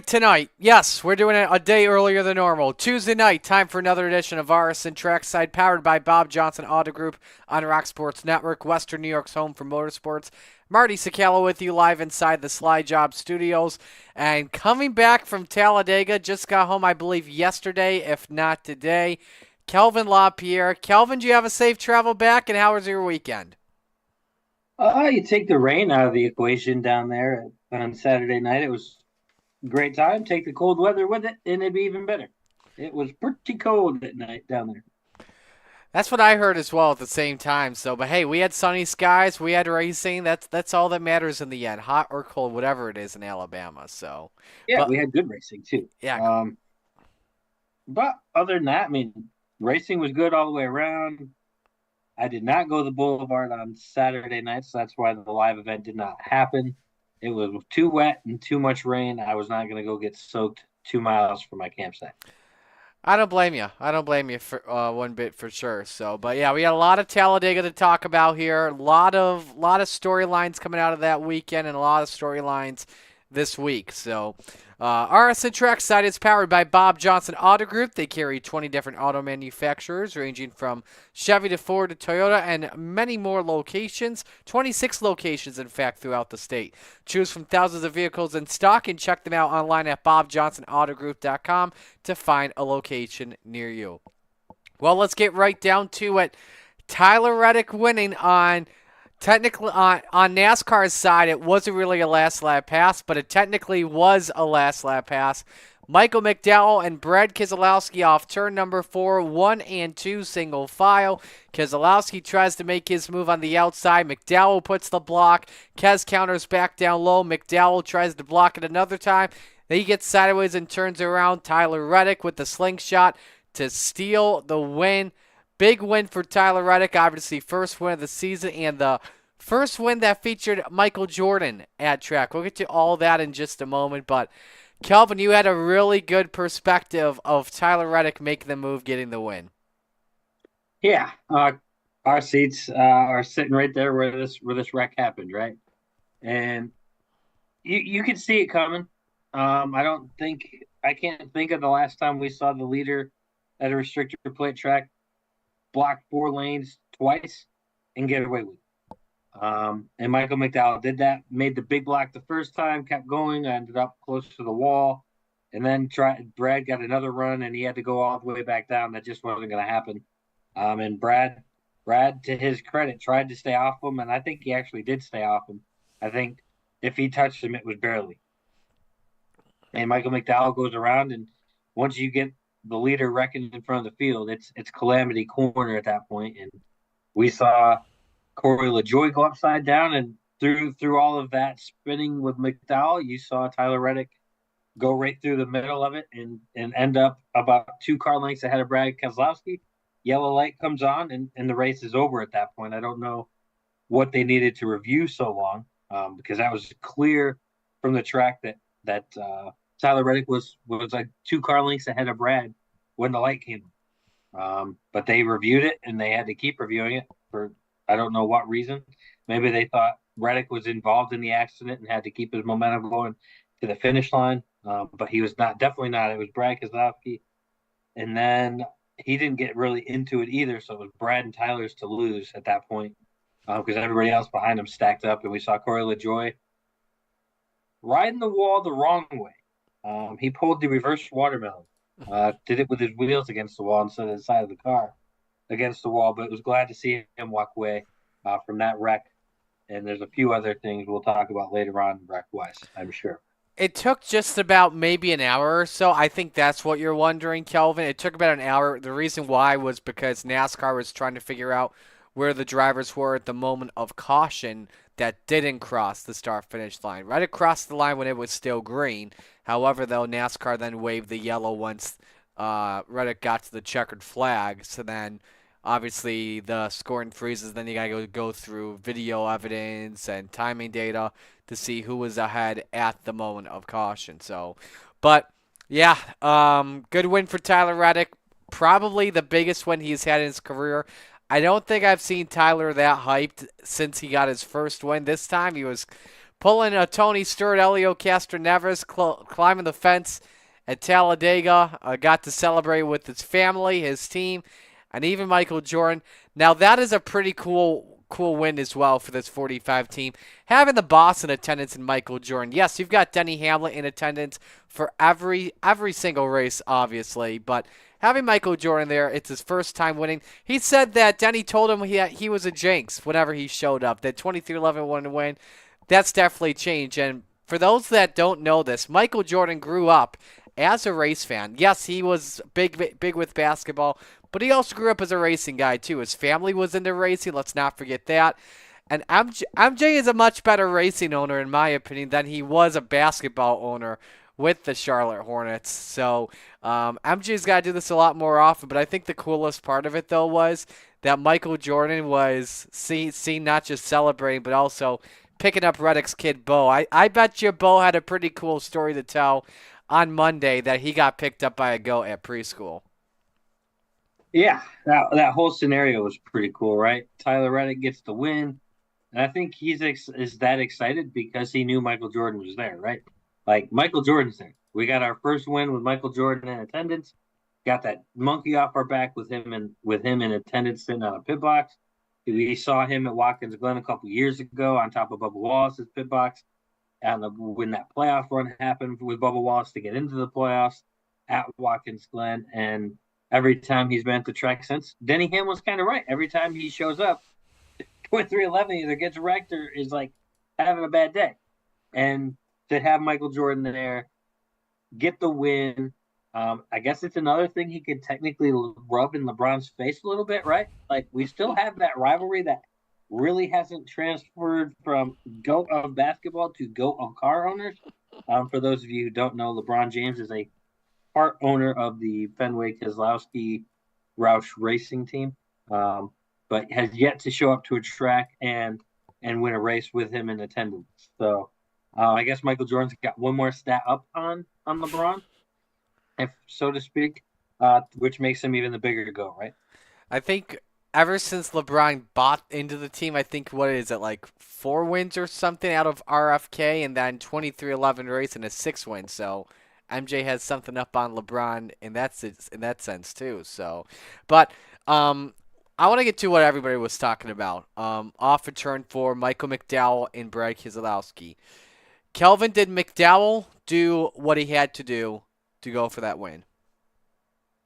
tonight. Yes, we're doing it a day earlier than normal. Tuesday night, time for another edition of RSN Trackside, powered by Bob Johnson Auto Group on Rock Sports Network, Western New York's home for motorsports. Marty Sacalo with you live inside the Sly Job Studios. And coming back from Talladega, just got home, I believe, yesterday, if not today, Kelvin LaPierre. Kelvin, do you have a safe travel back, and how was your weekend? You take the rain out of the equation down there on Saturday night. It was a great time. Take the cold weather with it, and it'd be even better. It was pretty cold at night down there. That's what I heard as well at the same time. So, but hey, we had sunny skies, we had racing. That's all that matters in the end, hot or cold, whatever it is in Alabama. So, Yeah, but we had good racing too. yeah, But other than that, I mean, racing was good all the way around. I did not go to the Boulevard on Saturday night, so that's why the live event did not happen. It was too wet and too much rain. I was not going to go get soaked 2 miles from my campsite. I don't blame you. I don't blame you for one bit for sure. So, but yeah, we got a lot of Talladega to talk about here. A lot of storylines coming out of that weekend, and a lot of storylines this week. So, RSN Trackside is powered by Bob Johnson Auto Group. They carry 20 different auto manufacturers, ranging from Chevy to Ford to Toyota, and many more locations. 26 locations, in fact, throughout the state. Choose from thousands of vehicles in stock and check them out online at bobjohnsonautogroup.com to find a location near you. Well, let's get right down to it. Tyler Reddick winning on technically on NASCAR's side. It wasn't really a last lap pass, but it technically was a last lap pass. Michael McDowell and Brad Keselowski off turn number 4, 1 and 2 single file. Keselowski tries to make his move on the outside. McDowell puts the block. Kes counters back down low. McDowell tries to block it another time. Then he gets sideways and turns around. Tyler Reddick with the slingshot to steal the win. Big win for Tyler Reddick, obviously first win of the season and the first win that featured Michael Jordan at track. We'll get to all that in just a moment, but Kelvin, you had a really good perspective of Tyler Reddick making the move, getting the win. Yeah, our seats are sitting right there where this wreck happened, right? And you could see it coming. I can't think of the last time we saw the leader at a restrictor plate track block 4 lanes twice and get away with it. And Michael McDowell did that, made the big block the first time, kept going, ended up close to the wall, and then Brad got another run, and he had to go all the way back down. That just wasn't going to happen. And Brad, to his credit, tried to stay off him, and I think he actually did stay off him. I think if he touched him, it was barely. And Michael McDowell goes around, and once you get the leader wrecking in front of the field, it's calamity corner at that point. And we saw Corey LaJoie go upside down, and through all of that spinning with McDowell, you saw Tyler Reddick go right through the middle of it and end up about 2 car lengths ahead of Brad Keselowski. Yellow light comes on, and the race is over at that point. I don't know what they needed to review so long, because that was clear from the track that Tyler Reddick was like 2 car lengths ahead of Brad when the light came on. But they reviewed it, and they had to keep reviewing it for I don't know what reason. Maybe they thought Reddick was involved in the accident and had to keep his momentum going to the finish line. But he was not, definitely not. It was Brad Keselowski. And then he didn't get really into it either. So it was Brad and Tyler's to lose at that point, because everybody else behind him stacked up. And we saw Corey LaJoie riding the wall the wrong way. He pulled the reverse watermelon, did it with his wheels against the wall instead of the side of the car against the wall. But it was glad to see him walk away from that wreck. And there's a few other things we'll talk about later on wreck-wise, I'm sure. It took just about maybe an hour or so. I think that's what you're wondering, Kelvin. It took about an hour. The reason why was because NASCAR was trying to figure out where the drivers were at the moment of caution that didn't cross the start-finish line. Right across the line when it was still green. However, though, NASCAR then waved the yellow once Reddick got to the checkered flag. So then, obviously, the scoring freezes. Then you got to go through video evidence and timing data to see who was ahead at the moment of caution. So, but, yeah, good win for Tyler Reddick. Probably the biggest win he's had in his career. I don't think I've seen Tyler that hyped since he got his first win. This time he was pulling a Tony Stewart, Elio Castroneves, climbing the fence at Talladega. Got to celebrate with his family, his team, and even Michael Jordan. Now that is a pretty cool win as well for this 45 team. Having the boss in attendance and Michael Jordan. Yes, you've got Denny Hamlin in attendance for every single race, obviously, but having Michael Jordan there, it's his first time winning. He said that Denny told him he was a jinx whenever he showed up. That 23-11 wanted to win. That's definitely changed. And for those that don't know this, Michael Jordan grew up as a race fan. Yes, he was big with basketball, but he also grew up as a racing guy too. His family was into racing. Let's not forget that. And MJ is a much better racing owner, in my opinion, than he was a basketball owner with the Charlotte Hornets. So MJ's got to do this a lot more often. But I think the coolest part of it, though, was that Michael Jordan was seen not just celebrating, but also picking up Reddick's kid, Bo. I bet you Bo had a pretty cool story to tell on Monday that he got picked up by a goat at preschool. Yeah, that whole scenario was pretty cool, right? Tyler Reddick gets the win, and I think is that excited because he knew Michael Jordan was there, right? Like Michael Jordan's there. We got our first win with Michael Jordan in attendance. Got that monkey off our back with him in attendance sitting on a pit box. We saw him at Watkins Glen a couple years ago on top of Bubba Wallace's pit box. And when that playoff run happened with Bubba Wallace to get into the playoffs at Watkins Glen, and every time he's been at the track since, Denny Hamlin's kind of right. Every time he shows up, 23-11 either gets wrecked or is like having a bad day. And to have Michael Jordan there, get the win. I guess it's another thing he could technically rub in LeBron's face a little bit, right? Like we still have that rivalry that really hasn't transferred from GOAT of basketball to GOAT of car owners. For those of you who don't know, LeBron James is a part owner of the Fenway Keselowski Roush racing team, but has yet to show up to a track and win a race with him in attendance. So I guess Michael Jordan's got one more stat up on LeBron, if so to speak, which makes him even the bigger GOAT, right? I think ever since LeBron bought into the team, I think what is it, like 4 wins or something out of RFK, and then 23-11 race and a 6 win. So MJ has something up on LeBron in that sense too. So, but I want to get to what everybody was talking about. Off of turn 4, Michael McDowell and Brad Keselowski. Kelvin, did McDowell do what he had to do to go for that win?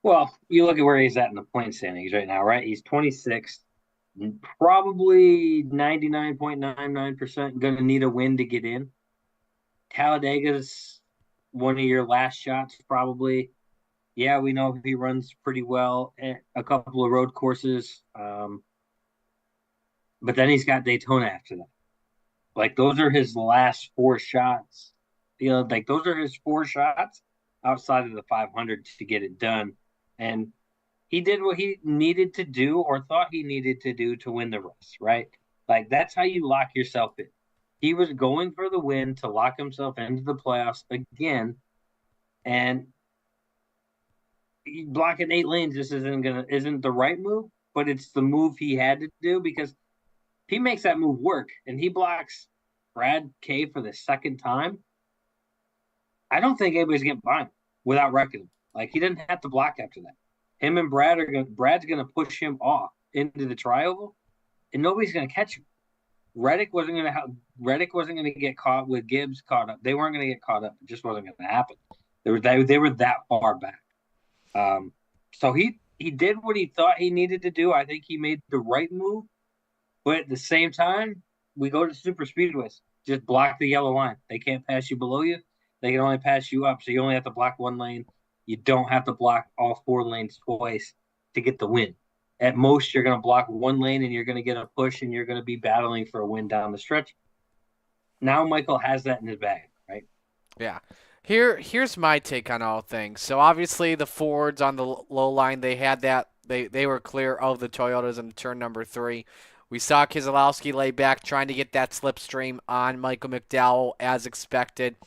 Well, you look at where he's at in the point standings right now, right? He's 26th, probably 99.99% going to need a win to get in. Talladega's one of your last shots, probably. Yeah, we know he runs pretty well at a couple of road courses. But then he's got Daytona after that. Like, those are his last 4 shots. Like, those are his 4 shots outside of the 500 to get it done. And he did what he needed to do or thought he needed to do to win the race, right? Like, that's how you lock yourself in. He was going for the win to lock himself into the playoffs again. And blocking 8 lanes just isn't the right move, but it's the move he had to do because he makes that move work and he blocks Brad K for the second time. I don't think anybody's getting by him without wrecking him. Like, he didn't have to block after that. Him and Brad's gonna push him off into the trioval, and nobody's gonna catch him. Reddick wasn't gonna get caught with Gibbs caught up. They weren't gonna get caught up. It just wasn't gonna happen. They were that far back. So he did what he thought he needed to do. I think he made the right move, but at the same time, we go to super speedways. Just block the yellow line. They can't pass you below you. They can only pass you up. So you only have to block 1 lane. You don't have to block all 4 lanes twice to get the win. At most, you're going to block 1 lane and you're going to get a push and you're going to be battling for a win down the stretch. Now Michael has that in his bag, right? Yeah. Here's my take on all things. So obviously the Fords on the low line, they had that. They were clear of the Toyotas in turn number 3. We saw Keselowski lay back trying to get that slipstream on Michael McDowell as expected.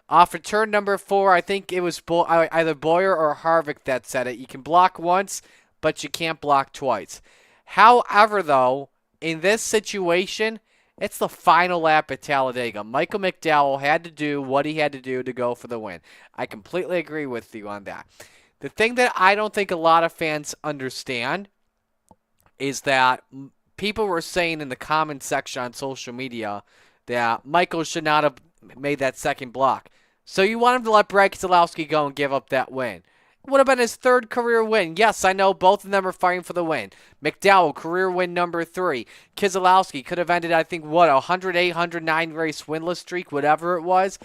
Off of turn number 4, I think it was either Boyer or Harvick that said it. You can block once, but you can't block twice. However, though, in this situation, It's the final lap at Talladega. Michael McDowell had to do what he had to do to go for the win. I completely agree with you on that. The thing that I don't think a lot of fans understand is that people were saying in the comment section on social media that Michael should not have made that second block. So you want him to let Brad Keselowski go and give up that win. It would have been his third career win. Yes, I know both of them are fighting for the win. McDowell, career win number 3. Keselowski could have ended, I think, what, a 108, 109 race winless streak, whatever it was.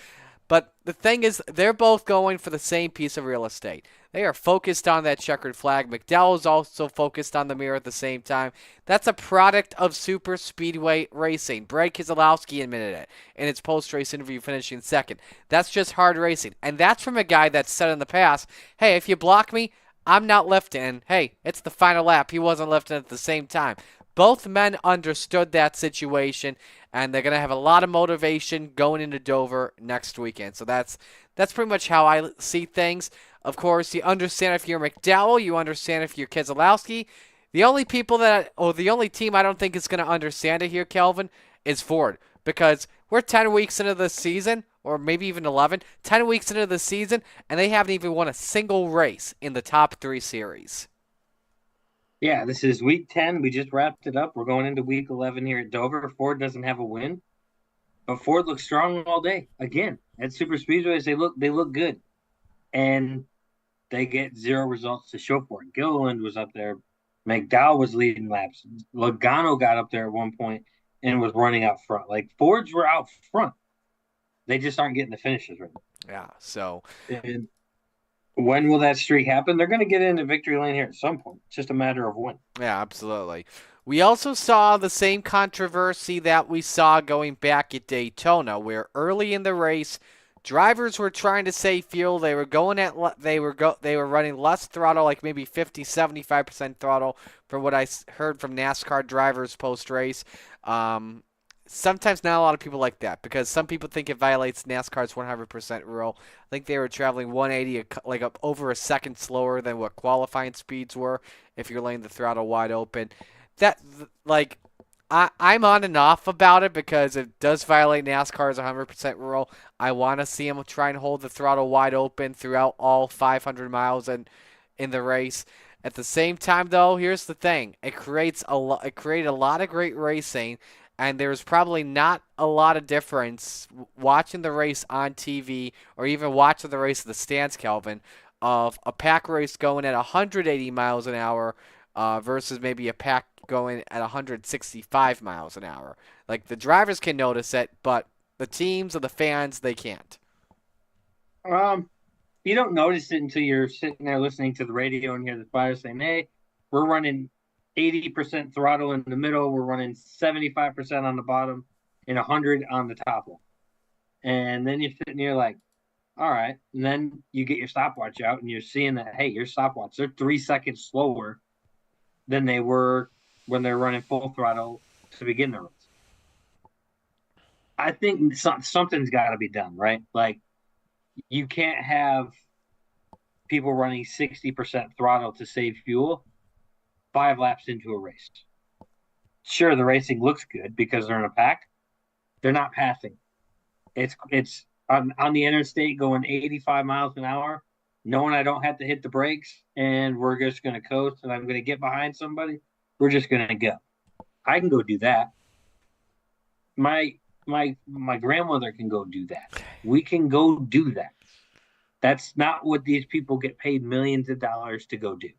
But the thing is, they're both going for the same piece of real estate. They are focused on that checkered flag. McDowell is also focused on the mirror at the same time. That's a product of super speedway racing. Brad Keselowski admitted it in its post-race interview, finishing second. That's just hard racing. And that's from a guy that's said in the past, hey, if you block me, I'm not lifting. And hey, it's the final lap. He wasn't lifting at the same time. Both men understood that situation, and they're going to have a lot of motivation going into Dover next weekend. So that's pretty much how I see things. Of course, you understand if you're McDowell, you understand if you're Keselowski. The only people that, or the only team I don't think is going to understand it here, Kelvin, is Ford, because we're 10 weeks into the season, or maybe even 11, 10 weeks into the season, and they haven't even won a single race in the top 3 series. Yeah, this is week 10. We just wrapped it up. We're going into week 11 here at Dover. Ford doesn't have a win, but Ford looks strong all day. Again, at Super Speedways, they look good, and they get zero results to show for it. Gilliland was up there. McDowell was leading laps. Logano got up there at one point and was running out front. Like Fords were out front. They just aren't getting the finishes right Yeah, so now. And when will that streak happen? They're going to get into victory lane here at some point. It's just a matter of when. yeah, absolutely. We also saw the same controversy that we saw going back at Daytona, where early in the race, drivers were trying to save fuel. They were going at they were running less throttle, like maybe 50, 75% throttle, from what I heard from NASCAR drivers post race. Sometimes not a lot of people like that because some people think it violates NASCAR's 100% rule. I think they were traveling 180, like over a second slower than what qualifying speeds were if you're laying the throttle wide open. That, like, I'm on and off about it because it does violate NASCAR's 100% rule. I want to see them try and hold the throttle wide open throughout all 500 miles in the race. At the same time, though, here's the thing: it created a lot of great racing, and there's probably not a lot of difference watching the race on TV or even watching the race at the stands, Kelvin, of a pack race going at 180 miles an hour versus maybe a pack going at 165 miles an hour. Like the drivers can notice it, but the teams or the fans, they can't. Um, you don't notice it until you're sitting there listening to the radio and hear the fire saying, "Hey, we're running 80% throttle in the middle. We're running 75% on the bottom and 100 on the top one." And then you're sitting here like, all right. And then you get your stopwatch out and you're seeing that, hey, your stopwatch, they're 3 seconds slower than they were when they're running full throttle to begin the race. I think something's got to be done, right? Like, you can't have people running 60% throttle to save fuel 5 laps into a race. Sure, the racing looks good because they're in a pack. They're not passing. It's on the interstate going 85 miles an hour, knowing I don't have to hit the brakes and we're just going to coast and I'm going to get behind somebody. We're just going to go. I can go do that. My grandmother can go do that. We can go do that. That's not what these people get paid millions of dollars to go do.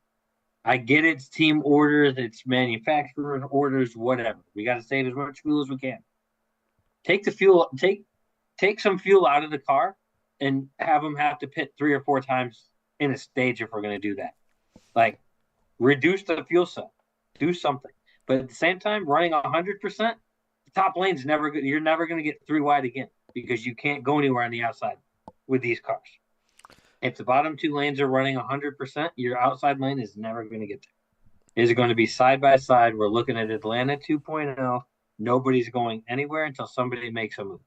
I get it's team orders, it's manufacturer orders, whatever. We got to save as much fuel as we can. Take the fuel, take some fuel out of the car, and have them have to pit 3 or 4 times in a stage if we're going to do that. Like, reduce the fuel cell, do something. But at the same time, running 100%, the top lane's never good. You're never going to get 3 wide again because you can't go anywhere on the outside with these cars. If the bottom 2 lanes are running 100%, your outside lane is never going to get there. Is it going to be side by side? We're looking at Atlanta 2.0. Nobody's going anywhere until somebody makes a move.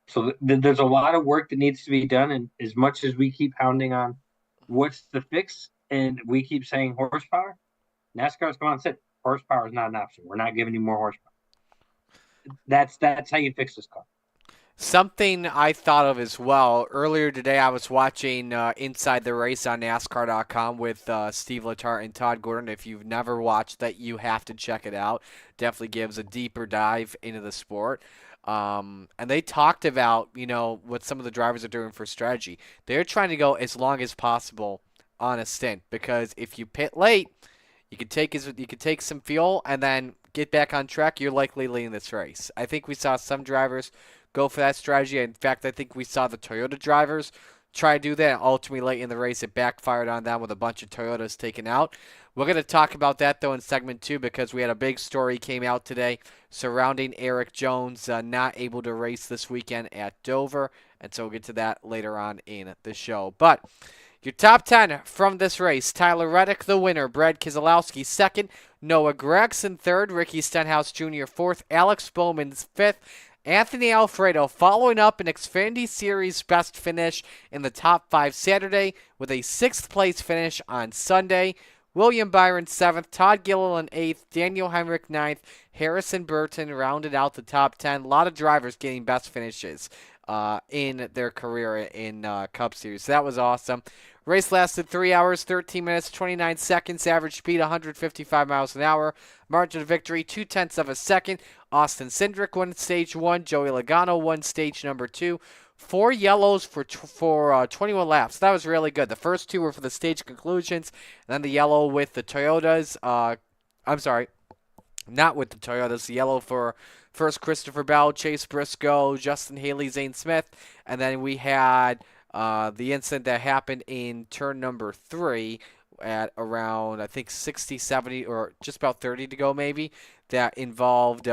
So there's a lot of work that needs to be done. And as much as we keep pounding on what's the fix and we keep saying horsepower, NASCAR's come on and said horsepower is not an option. We're not giving you more horsepower. That's how you fix this car. Something I thought of as well. Earlier today, I was watching Inside the Race on NASCAR.com with Steve Letarte and Todd Gordon. If you've never watched that, you have to check it out. Definitely gives a deeper dive into the sport. And they talked about, what some of the drivers are doing for strategy. They're trying to go as long as possible on a stint because if you pit late, you could take some fuel and then get back on track. You're likely leading this race. I think we saw some drivers go for that strategy. In fact, I think we saw the Toyota drivers try to do that. And ultimately, late in the race, it backfired on them with a bunch of Toyotas taken out. We're going to talk about that though in segment 2 because we had a big story came out today surrounding Eric Jones not able to race this weekend at Dover, and so we'll get to that later on in the show. But your top 10 from this race: Tyler Reddick, the winner; Brad Keselowski, second; Noah Gragson, third; Ricky Stenhouse Jr., fourth; Alex Bowman, fifth; Anthony Alfredo following up an Xfinity Series best finish in the top 5 Saturday with a 6th place finish on Sunday. William Byron, 7th; Todd Gilliland, 8th; Daniel Hemrick, 9th; Harrison Burton rounded out the top 10. A lot of drivers getting best finishes in their career in Cup Series. So that was awesome. Race lasted 3 hours, 13 minutes, 29 seconds. Average speed 155 miles an hour. Margin of victory 0.2 of a second. Austin Cindric won stage 1. Joey Logano won stage number 2. 4 yellows for 21 laps. That was really good. The first 2 were for the stage conclusions, and then the yellow with the Toyotas. I'm sorry, not with the Toyotas. The yellow for first Christopher Bell, Chase Briscoe, Justin Haley, Zane Smith, and then we had the incident that happened in turn number 3 at around, I think, 60, 70, or just about 30 to go maybe, that involved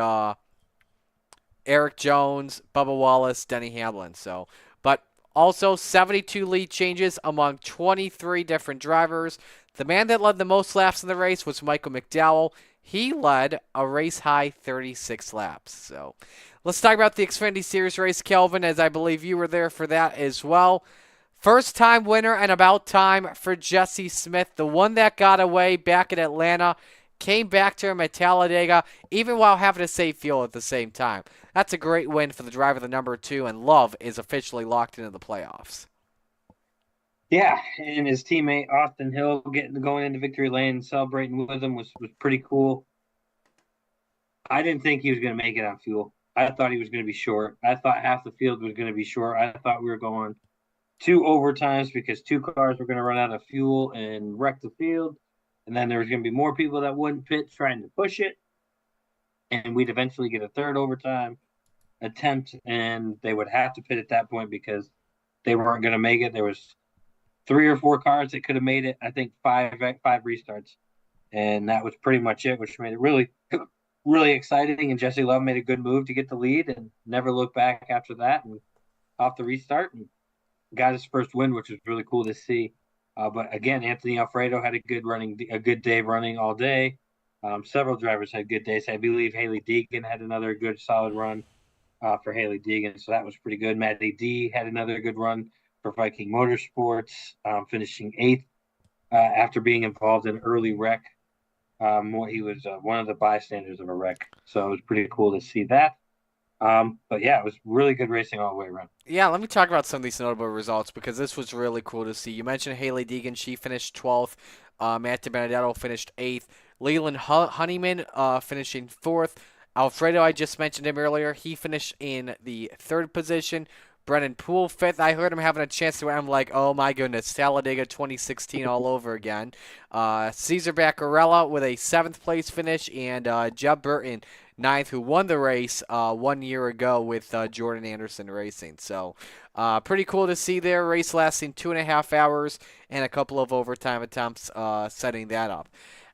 Eric Jones, Bubba Wallace, Denny Hamlin. So, but also 72 lead changes among 23 different drivers. The man that led the most laps in the race was Michael McDowell. He led a race high 36 laps. So, let's talk about the Xfinity Series race, Kelvin, as I believe you were there for that as well. First time winner and about time for Jesse Smith, the one that got away back in Atlanta, came back to him at Talladega, even while having to save fuel at the same time. That's a great win for the driver, the number 2, and Love is officially locked into the playoffs. Yeah, and his teammate Austin Hill going into victory lane and celebrating with him was pretty cool. I didn't think he was going to make it on fuel. I thought he was going to be short. I thought half the field was going to be short. I thought we were going 2 overtimes because 2 cars were going to run out of fuel and wreck the field. And then there was going to be more people that wouldn't pit trying to push it. And we'd eventually get a 3rd overtime attempt, and they would have to pit at that point because they weren't going to make it. There was 3 or 4 cars that could have made it. I think five restarts, and that was pretty much it, which made it really, really exciting. And Jesse Love made a good move to get the lead and never looked back after that. And off the restart, and got his first win, which was really cool to see. But again, Anthony Alfredo had a good day running all day. Several drivers had good days. I believe Haley Deegan had another good solid run for Haley Deegan, so that was pretty good. Matty D had another good run for Viking Motorsports, finishing 8th after being involved in an early wreck. He was one of the bystanders of a wreck, so it was pretty cool to see that. But yeah, it was really good racing all the way around. Yeah, let me talk about some of these notable results because this was really cool to see. You mentioned Haley Deegan. She finished 12th. Matt DiBenedetto finished 8th. Leland Honeyman finishing 4th. Alfredo, I just mentioned him earlier. He finished in the 3rd position. Brennan Poole 5th. I heard him having a chance to win. I'm like, oh my goodness, Talladega 2016 all over again. Cesar Baccarella with a 7th place finish, and Jeb Burton 9th, who won the race 1 year ago with Jordan Anderson Racing. So pretty cool to see their race lasting 2.5 hours and a couple of overtime attempts setting that up.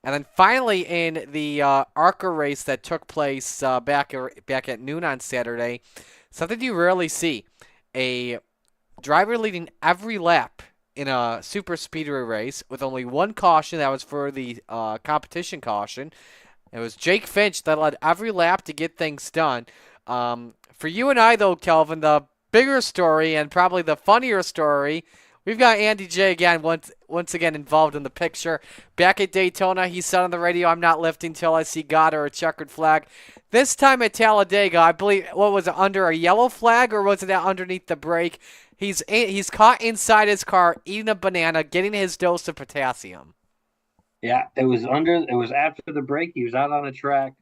And then finally in the ARCA race that took place back at noon on Saturday, something you rarely see. A driver leading every lap in a super speedway race with only 1 caution. That was for the competition caution. It was Jake Finch that led every lap to get things done. For you and I, though, Kelvin, the bigger story and probably the funnier story We've got Andy J again, once again involved in the picture. Back at Daytona, he said on the radio, "I'm not lifting till I see God or a checkered flag." This time at Talladega, I believe, what was it, under a yellow flag or was it underneath the brake? He's caught inside his car eating a banana, getting his dose of potassium. Yeah, it was after the break. He was out on the track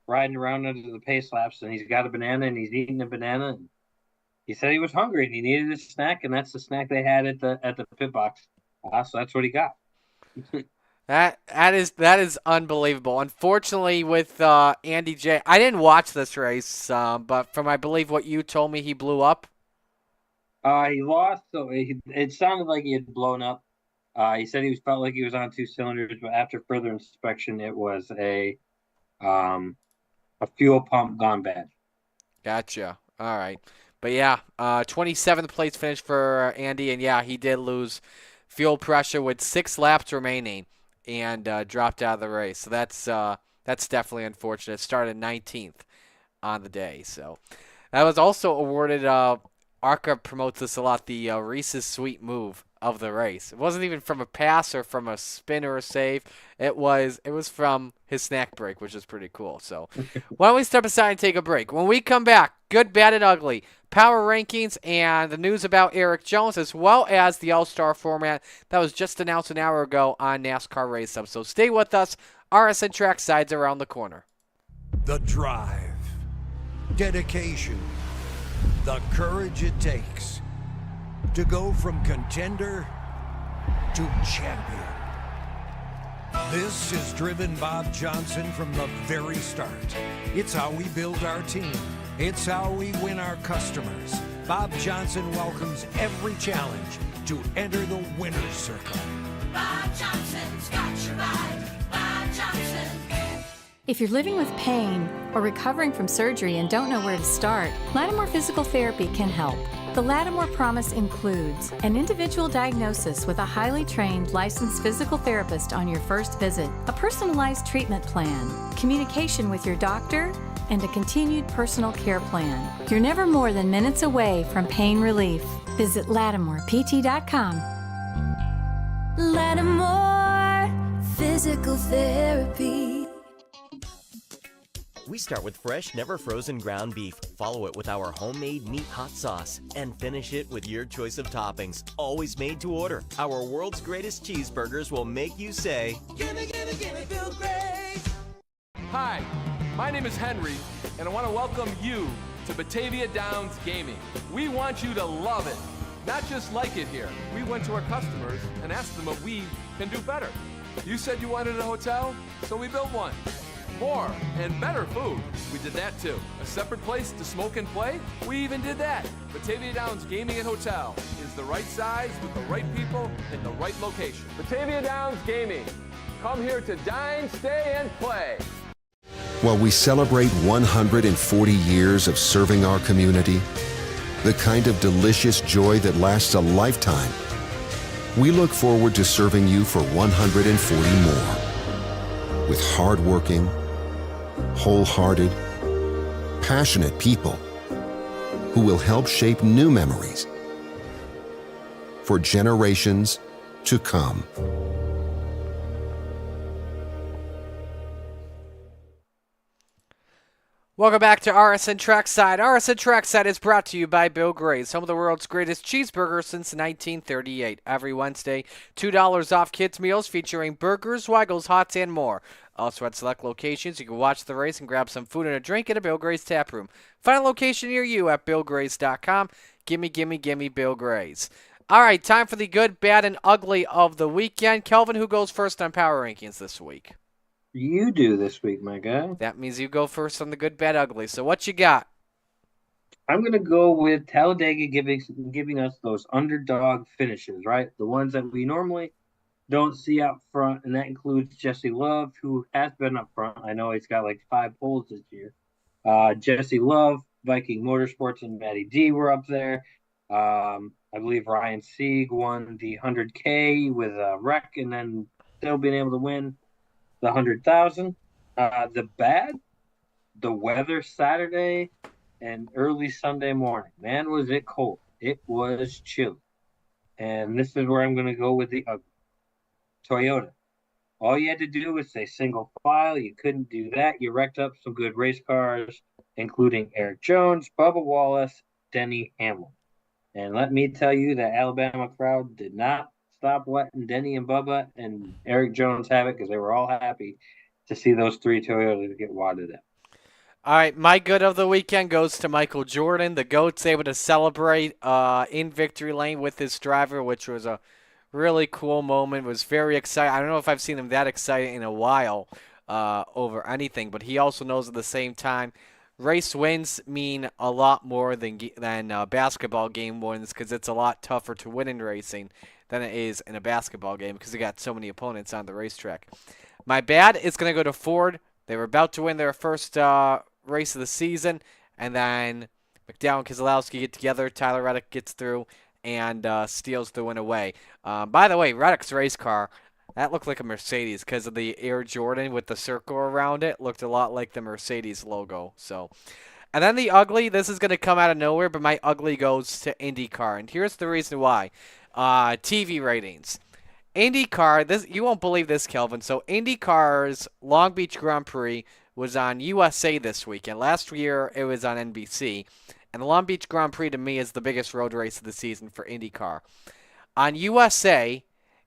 riding around under the pace laps, and he's got a banana and he's eating a banana. And he said he was hungry and he needed a snack, and that's the snack they had at the pit box. So that's what he got. That is unbelievable. Unfortunately, with Andy J, I didn't watch this race, but from I believe what you told me, he blew up. He lost, so it sounded like he had blown up. He said felt like he was on two cylinders, but after further inspection, it was um, a fuel pump gone bad. Gotcha. All right. But yeah, 27th place finish for Andy, and yeah, he did lose fuel pressure with 6 laps remaining and dropped out of the race. So that's definitely unfortunate. Started 19th on the day. So that was also awarded. Arca promotes this a lot. The Reese's Sweet Move of the race. It wasn't even from a pass or from a spin or a save. It was from his snack break, which is pretty cool. So why don't we step aside and take a break? When we come back, good, bad, and ugly, power rankings, and the news about Eric Jones, as well as the All-Star format that was just announced an hour ago on NASCAR Race Hub. So stay with us. RSN Trackside's around the corner. The drive, dedication, the courage it takes to go from contender to champion. This has driven Bob Johnson from the very start. It's how we build our team. It's how we win our customers. Bob Johnson welcomes every challenge to enter the winner's circle. Bob Johnson's got your ride. Bob Johnson. If you're living with pain or recovering from surgery and don't know where to start, Lattimore Physical Therapy can help. The Lattimore Promise includes an individual diagnosis with a highly trained licensed physical therapist on your first visit, a personalized treatment plan, communication with your doctor, and a continued personal care plan. You're never more than minutes away from pain relief. Visit LattimorePT.com. Lattimore Physical Therapy. We start with fresh, never frozen ground beef, follow it with our homemade meat hot sauce, and finish it with your choice of toppings, always made to order. Our world's greatest cheeseburgers will make you say, Gimme, gimme, gimme, feel great. Hi, my name is Henry, and I want to welcome you to Batavia Downs Gaming. We want you to love it, not just like it here. We went to our customers and asked them what we can do better. You said you wanted a hotel, so we built one. More and better food. We did that too. A separate place to smoke and play? We even did that. Batavia Downs Gaming and Hotel is the right size with the right people in the right location. Batavia Downs Gaming. Come here to dine, stay, and play. While we celebrate 140 years of serving our community, the kind of delicious joy that lasts a lifetime, we look forward to serving you for 140 more. With hardworking, wholehearted, passionate people who will help shape new memories for generations to come. Welcome back to RSN Trackside. RSN Trackside is brought to you by Bill Gray's, home of the world's greatest cheeseburger since 1938. Every Wednesday, $2 off kids' meals featuring burgers, Weigels, hots, and more. Also at select locations, you can watch the race and grab some food and a drink at a Bill Gray's tap room. Find a location near you at BillGrays.com. Gimme, gimme, gimme Bill Gray's. All right, time for the good, bad, and ugly of the weekend. Kelvin, who goes first on Power Rankings this week? You do this week, my guy. That means you go first on the good, bad, ugly. So what you got? I'm going to go with Talladega giving us those underdog finishes, right? The ones that we normally don't see up front, and that includes Jesse Love, who has been up front. I know he's got like 5 poles this year. Jesse Love, Viking Motorsports, and Matty D were up there. I believe Ryan Sieg won the 100K with a wreck, and then still being able to win the 100,000. The bad, the weather Saturday and early Sunday morning. Man, was it cold. It was chilly. And this is where I'm going to go with the Toyota. All you had to do was say single file. You couldn't do that. You wrecked up some good race cars, including Eric Jones, Bubba Wallace, Denny Hamlin. And let me tell you, the Alabama crowd did not stop letting Denny and Bubba and Eric Jones have it because they were all happy to see those three Toyotas get wadded in. All right, my good of the weekend goes to Michael Jordan. The GOAT's able to celebrate in victory lane with his driver, which was a really cool moment. Was very exciting. I don't know if I've seen him that excited in a while over anything, but he also knows at the same time race wins mean a lot more than basketball game wins because it's a lot tougher to win in racing than it is in a basketball game because you got so many opponents on the racetrack. My bad is going to go to Ford. They were about to win their first race of the season, and then McDowell and Keselowski get together. Tyler Reddick gets through and steals the win away. By the way, Reddick's race car, that looked like a Mercedes because of the Air Jordan with the circle around it. Looked a lot like the Mercedes logo. So, and then the ugly, this is going to come out of nowhere, but my ugly goes to IndyCar, and here's the reason why. TV ratings. IndyCar, this you won't believe this, Kelvin. So IndyCar's Long Beach Grand Prix was on USA this weekend. Last year it was on NBC. And the Long Beach Grand Prix to me is the biggest road race of the season for IndyCar. On USA,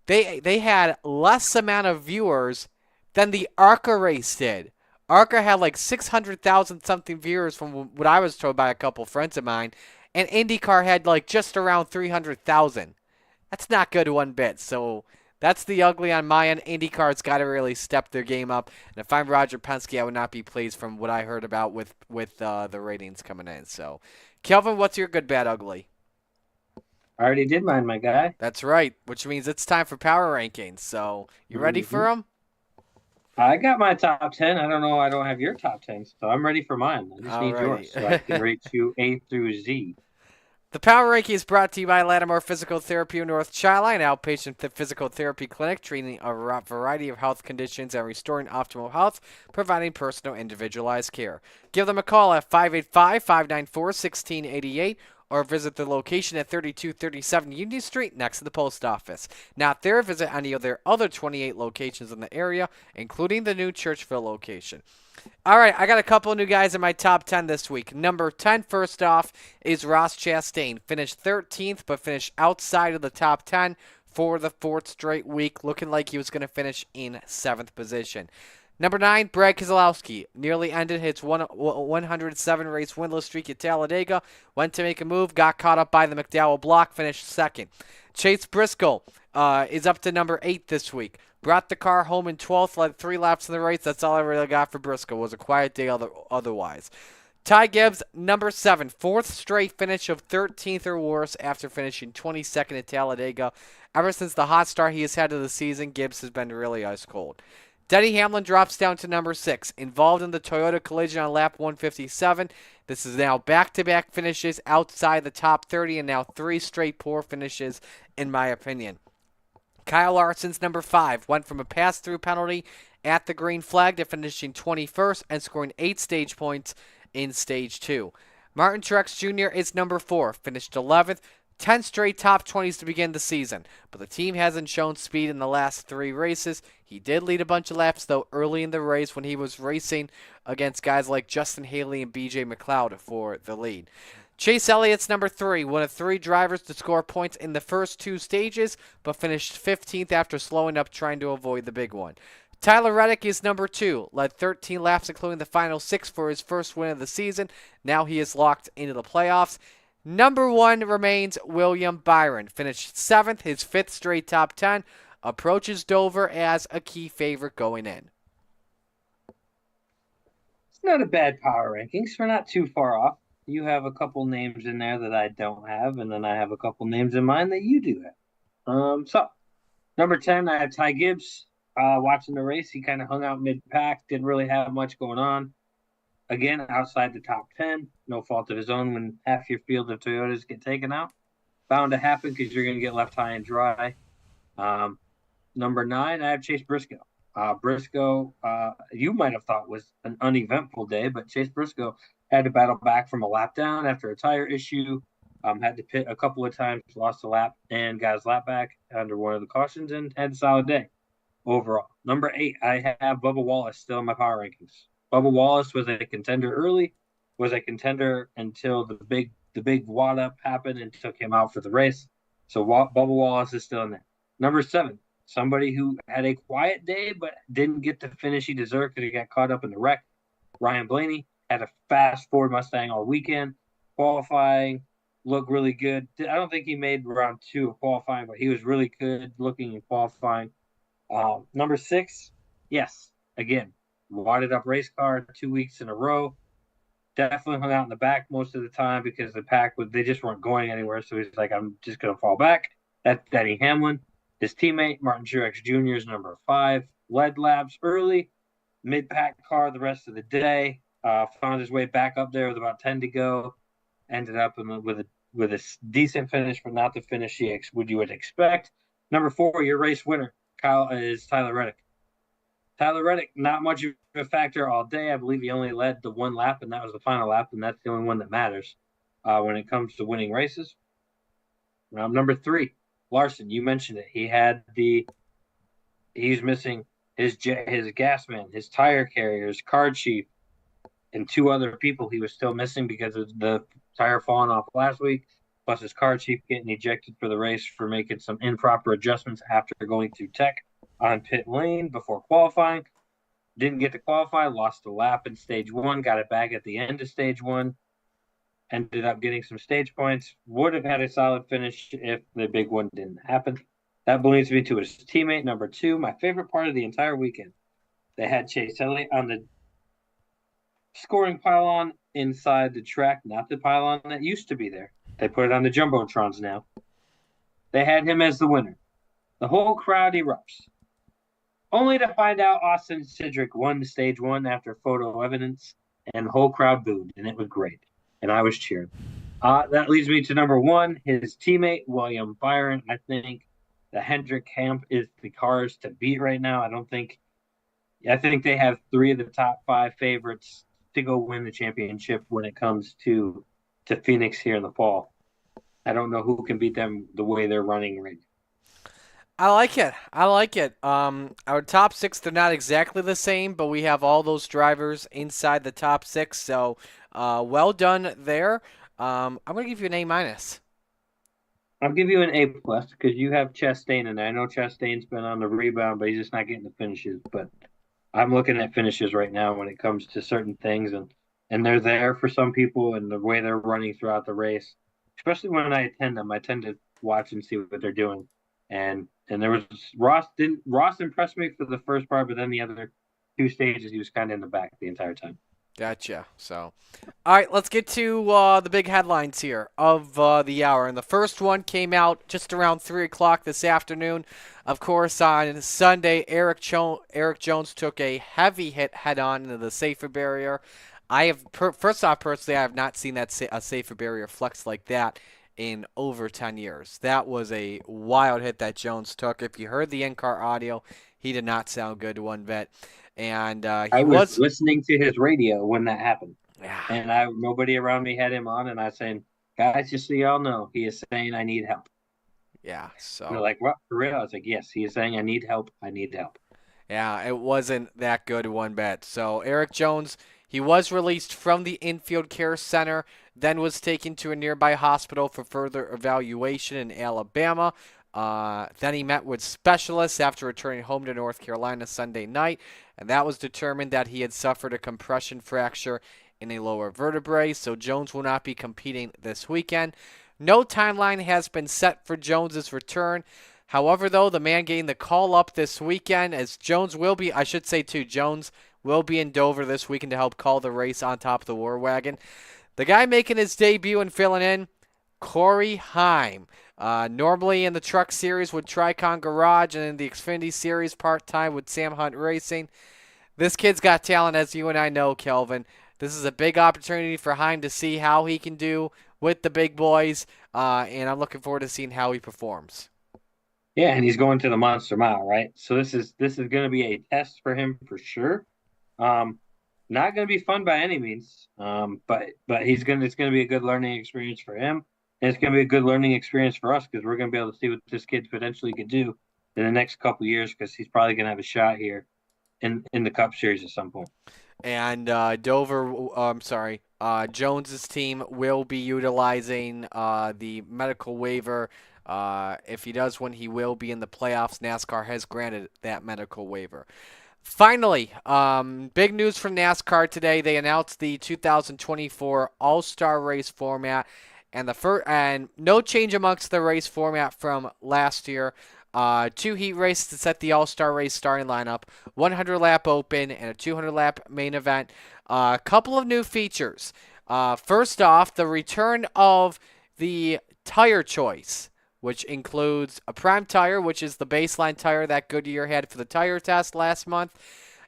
they had less amount of viewers than the ARCA race did. ARCA had like 600,000 something viewers from what I was told by a couple friends of mine, and IndyCar had like just around 300,000. That's not good one bit. So that's the ugly on my end. IndyCar's got to really step their game up. And if I'm Roger Penske, I would not be pleased from what I heard about with the ratings coming in. So, Kelvin, what's your good, bad, ugly? I already did mine, my guy. That's right, which means it's time for power rankings. So, you ready for them? I got my top 10. I don't know. I don't have your top 10, so I'm ready for mine. I just need yours so I can rate you A through Z. The Power Ranking is brought to you by Lattimore Physical Therapy in North Carolina, an outpatient physical therapy clinic treating a variety of health conditions and restoring optimal health, providing personal individualized care. Give them a call at 585-594-1688 or visit the location at 3237 Union Street next to the post office. Not there, visit any of their other 28 locations in the area, including the new Churchville location. All right, I got a couple of new guys in my top 10 this week. Number 10, first off, is Ross Chastain. Finished 13th, but finished outside of the top 10 for the fourth straight week, looking like he was going to finish in 7th position. Number 9, Brad Keselowski. Nearly ended his 107-race winless streak at Talladega. Went to make a move, got caught up by the McDowell block, finished 2nd. Chase Briscoe is up to number 8 this week. Brought the car home in 12th, led 3 laps in the race. That's all I really got for Briscoe. It was a quiet day otherwise. Ty Gibbs, number 7, 4th straight finish of 13th or worse after finishing 22nd at Talladega. Ever since the hot start he has had to the season, Gibbs has been really ice cold. Denny Hamlin drops down to number 6, involved in the Toyota collision on lap 157. This is now back-to-back finishes outside the top 30 and now 3 straight poor finishes, in my opinion. Kyle Larson's number 5 went from a pass-through penalty at the green flag to finishing 21st and scoring 8 stage points in Stage 2. Martin Truex Jr. is number 4, finished 11th, 10 straight top 20s to begin the season, but the team hasn't shown speed in the last 3 races. He did lead a bunch of laps, though, early in the race when he was racing against guys like Justin Haley and B.J. McLeod for the lead. Chase Elliott's number 3, one of 3 drivers to score points in the first 2 stages, but finished 15th after slowing up trying to avoid the big one. Tyler Reddick is number 2, led 13 laps including the final 6 for his first win of the season. Now he is locked into the playoffs. Number 1 remains William Byron, finished 7th, his 5th straight top 10, approaches Dover as a key favorite going in. It's not a bad power rankings. We're not too far off. You have a couple names in there that I don't have, and then I have a couple names in mind that you do have. So, number 10, I have Ty Gibbs. Watching the race, he kind of hung out mid-pack, didn't really have much going on. Again, outside the top 10, no fault of his own when half your field of Toyotas get taken out. Bound to happen because you're going to get left high and dry. Number 9, I have Chase Briscoe. Briscoe, you might have thought was an uneventful day, but Chase Briscoe had to battle back from a lap down after a tire issue. Had to pit a couple of times, lost a lap, and got his lap back under one of the cautions and had a solid day overall. Number 8, I have Bubba Wallace still in my power rankings. Bubba Wallace was a contender early, was a contender until the big wad up happened and took him out for the race. So Bubba Wallace is still in there. Number 7, somebody who had a quiet day but didn't get the finish he deserved because he got caught up in the wreck. Ryan Blaney had a fast Ford Mustang all weekend, qualifying, looked really good. I don't think he made round 2 of qualifying, but he was really good looking in qualifying. Number 6, yes, again, wadded up race car 2 weeks in a row. Definitely hung out in the back most of the time because the pack they just weren't going anywhere. So he's like, I'm just gonna fall back. That's Denny Hamlin. His teammate Martin Truex Jr. is number 5. Led laps early, mid pack car the rest of the day. Found his way back up there with about 10 to go. Ended up with a decent finish, but not the finish you would expect. Number 4, your race winner, Kyle, is Tyler Reddick. Tyler Reddick, not much of a factor all day. I believe he only led the one lap, and that was the final lap, and that's the only one that matters when it comes to winning races. Number 3, Larson. You mentioned it. He's missing his gas man, his tire carrier, his car chief, and 2 other people he was still missing because of the tire falling off last week, plus his car chief getting ejected for the race for making some improper adjustments after going through tech on pit lane before qualifying. Didn't get to qualify, lost a lap in stage 1, got it back at the end of stage 1, ended up getting some stage points. Would have had a solid finish if the big one didn't happen. That leads me to his teammate, number 2, my favorite part of the entire weekend. They had Chase Elliott on the scoring pylon inside the track, not the pylon that used to be there. They put it on the Jumbotrons now. They had him as the winner. The whole crowd erupts, only to find out Austin Cindric won stage 1 after photo evidence, and the whole crowd booed, and it was great. And I was cheering. That leads me to number 1, his teammate, William Byron. I think the Hendrick camp is the cars to beat right now. I think they have 3 of the top 5 favorites to go win the championship when it comes to Phoenix here in the fall. I don't know who can beat them the way they're running right now. I like it. I like it. Our top 6, they're not exactly the same, but we have all those drivers inside the top 6. So, well done there. I'm gonna give you an A-. I'll give you an A+ because you have Chastain in there. I know Chastain's been on the rebound, but he's just not getting the finishes. But I'm looking at finishes right now when it comes to certain things, and they're there for some people, and the way they're running throughout the race, especially when I attend them, I tend to watch and see what they're doing. And there was Ross impressed me for the first part, but then the other 2 stages he was kind of in the back the entire time. Gotcha. So, all right, let's get to the big headlines here of the hour. And the first one came out just around 3 o'clock this afternoon. Of course, on Sunday, Eric Jones took a heavy hit head-on into the safer barrier. First off, personally, I have not seen a safer barrier flex like that in over 10 years. That was a wild hit that Jones took. If you heard the in-car audio, he did not sound good one bit. And I was listening to his radio when that happened. Yeah. And nobody around me had him on, and I was saying, guys, just so y'all know, he is saying I need help. Yeah, so. And they're like, what, for real? I was like, yes, he is saying I need help. I need help. Yeah, it wasn't that good one bit. So Eric Jones, he was released from the infield care center, then was taken to a nearby hospital for further evaluation in Alabama. Then he met with specialists after returning home to North Carolina Sunday night, and that was determined that he had suffered a compression fracture in a lower vertebrae, so Jones will not be competing this weekend. No timeline has been set for Jones's return. However, though, the man getting the call up this weekend, as Jones will be, I should say too, Jones will be in Dover this weekend to help call the race on top of the War Wagon. The guy making his debut and filling in, Corey Heim. Normally in the Truck Series with Tricon Garage and in the Xfinity Series part-time with Sam Hunt Racing. This kid's got talent, as you and I know, Kelvin. This is a big opportunity for Heim to see how he can do with the big boys, and I'm looking forward to seeing how he performs. Yeah, and he's going to the Monster Mile, right? So this is going to be a test for him for sure. Not going to be fun by any means, but it's going to be a good learning experience for him. And it's going to be a good learning experience for us because we're going to be able to see what this kid potentially could do in the next couple years because he's probably going to have a shot here in the Cup Series at some point. And Jones's team will be utilizing the medical waiver. If he does win, he will be in the playoffs. NASCAR has granted that medical waiver. Finally, big news from NASCAR today. They announced the 2024 All-Star Race format, and no change amongst the race format from last year. 2 heat races to set the All-Star Race starting lineup, 100-lap open, and a 200-lap main event. A couple of new features. First off, the return of the tire choice, which includes a prime tire, which is the baseline tire that Goodyear had for the tire test last month,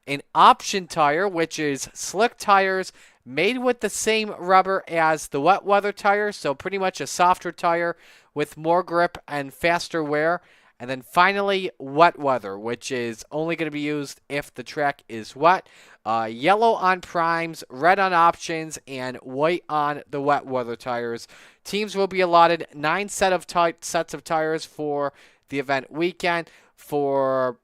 an option tire, which is slick tires made with the same rubber as the wet weather tire, so pretty much a softer tire with more grip and faster wear. And then finally, wet weather, which is only going to be used if the track is wet. Yellow on primes, red on options, and white on the wet weather tires. Teams will be allotted 9 sets of tires for the event weekend. For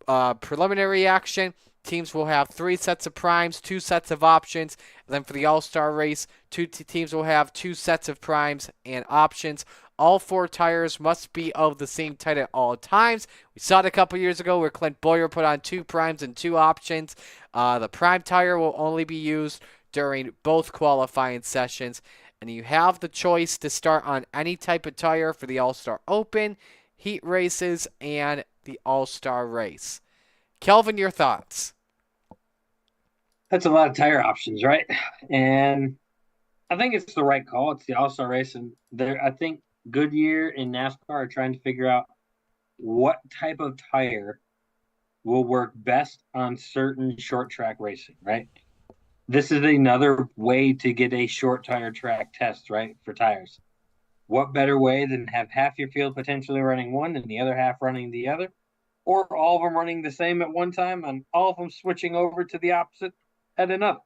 preliminary action, teams will have 3 sets of primes, 2 sets of options. And then for the All-Star race, teams will have 2 sets of primes and options. All 4 tires must be of the same type at all times. We saw it a couple years ago where Clint Boyer put on 2 primes and 2 options. The prime tire will only be used during both qualifying sessions. And you have the choice to start on any type of tire for the All-Star Open, heat races, and the All-Star race. Kelvin, your thoughts? That's a lot of tire options, right? And I think it's the right call. It's the All-Star race, and I think Goodyear and NASCAR are trying to figure out what type of tire will work best on certain short track racing, right? This is another way to get a short tire track test, right, for tires. What better way than have half your field potentially running one and the other half running the other, or all of them running the same at one time and all of them switching over to the opposite at another.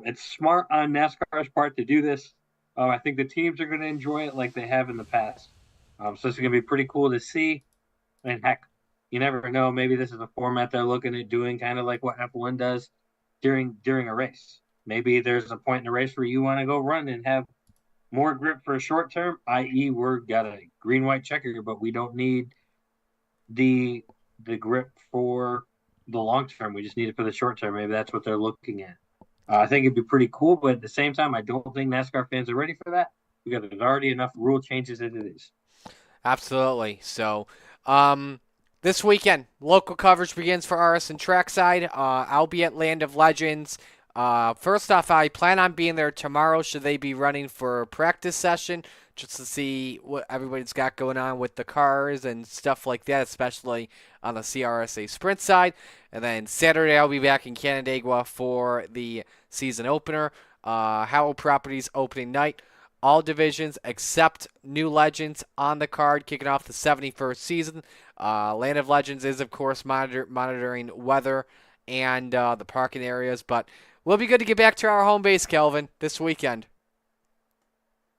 It's smart on NASCAR's part to do this. I think the teams are going to enjoy it like they have in the past. So it's going to be pretty cool to see. And heck, you never know. Maybe this is a format they're looking at doing, kind of like what F1 does during a race. Maybe there's a point in the race where you want to go run and have more grip for a short term, i.e., we've got a green-white checker, but we don't need the grip for the long term. We just need it for the short term. Maybe that's what they're looking at. I think it'd be pretty cool, but at the same time, I don't think NASCAR fans are ready for that because there's already enough rule changes as it is. Absolutely. So, this weekend, local coverage begins for RSN Trackside. I'll be at Land of Legends. First off, I plan on being there tomorrow should they be running for a practice session just to see what everybody's got going on with the cars and stuff like that, especially on the CRSA Sprint side. And then Saturday, I'll be back in Canandaigua for the season opener. Howell Properties opening night. All divisions except New Legends on the card, kicking off the 71st season. Land of Legends is, of course, monitoring weather and the parking areas. But we'll be good to get back to our home base, Kelvin, this weekend.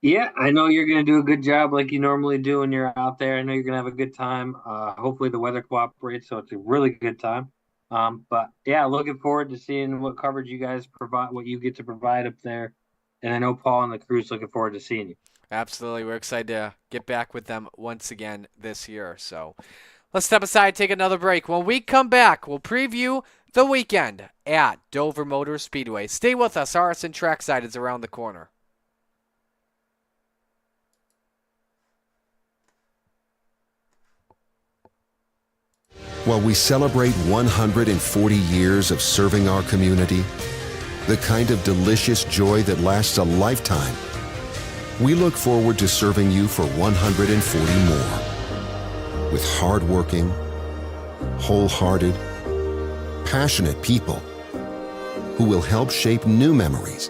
Yeah, I know you're going to do a good job like you normally do when you're out there. I know you're going to have a good time. Hopefully the weather cooperates, so it's a really good time. But, yeah, looking forward to seeing what coverage you guys provide, what you get to provide up there. And I know Paul and the crew's looking forward to seeing you. Absolutely. We're excited to get back with them once again this year. So let's step aside, take another break. When we come back, we'll preview the weekend at Dover Motor Speedway. Stay with us. RSN Trackside is around the corner. While we celebrate 140 years of serving our community, the kind of delicious joy that lasts a lifetime, we look forward to serving you for 140 more. With hardworking, wholehearted, passionate people who will help shape new memories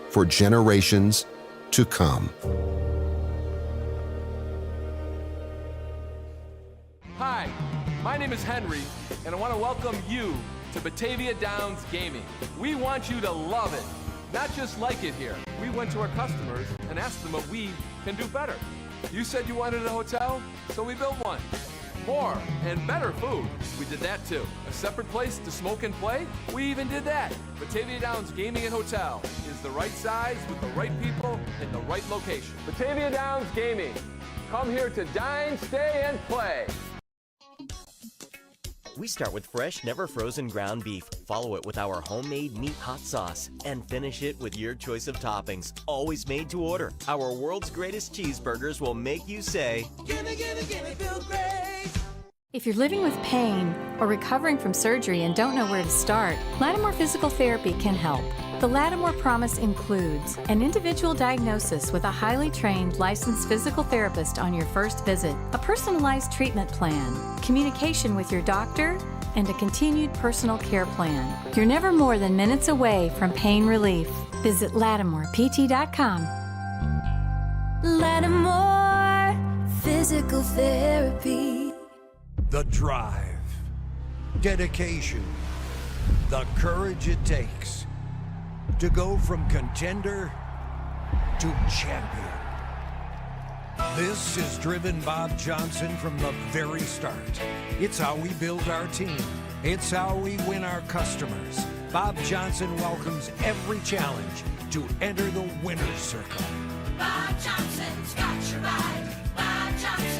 for generations to come. Hi, my name is Henry, and I want to welcome you to Batavia Downs Gaming. We want you to love it, not just like it here. We went to our customers and asked them what we can do better. You said you wanted a hotel, so we built one. More and better food. We did that too. A separate place to smoke and play? We even did that. Batavia Downs Gaming and Hotel is the right size with the right people in the right location. Batavia Downs Gaming. Come here to dine, stay, and play. We start with fresh, never frozen ground beef. Follow it with our homemade meat hot sauce. And finish it with your choice of toppings, always made to order. Our world's greatest cheeseburgers will make you say, Gimme, gimme, gimme, feel great. If you're living with pain or recovering from surgery and don't know where to start, Lattimore Physical Therapy can help. The Lattimore Promise includes an individual diagnosis with a highly trained licensed physical therapist on your first visit, a personalized treatment plan, communication with your doctor, and a continued personal care plan. You're never more than minutes away from pain relief. Visit LattimorePT.com. Lattimore Physical Therapy. The drive, dedication, the courage it takes to go from contender to champion. This has driven Bob Johnson from the very start. It's how we build our team. It's how we win our customers. Bob Johnson welcomes every challenge to enter the winner's circle. Bob Johnson's got your ride. Bob Johnson.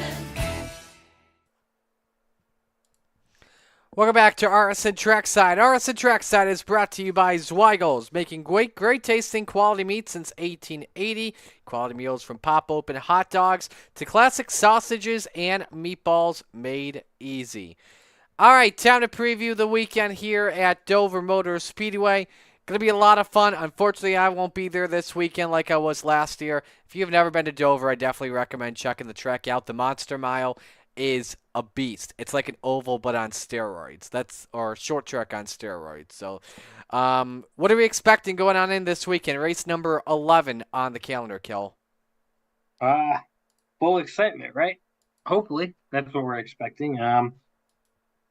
Welcome back to RSN Trackside. RSN Trackside is brought to you by Zweigel's, making great tasting quality meat since 1880. Quality meals from pop-open hot dogs to classic sausages and meatballs made easy. All right, time to preview the weekend here at Dover Motor Speedway. Going to be a lot of fun. Unfortunately, I won't be there this weekend like I was last year. If you've never been to Dover, I definitely recommend checking the track out. The Monster Mile is a beast. It's like an oval but on steroids. Or short track on steroids. So, what are we expecting going on in this weekend? Race number 11 on the calendar, Kel. Full excitement, right? Hopefully, that's what we're expecting.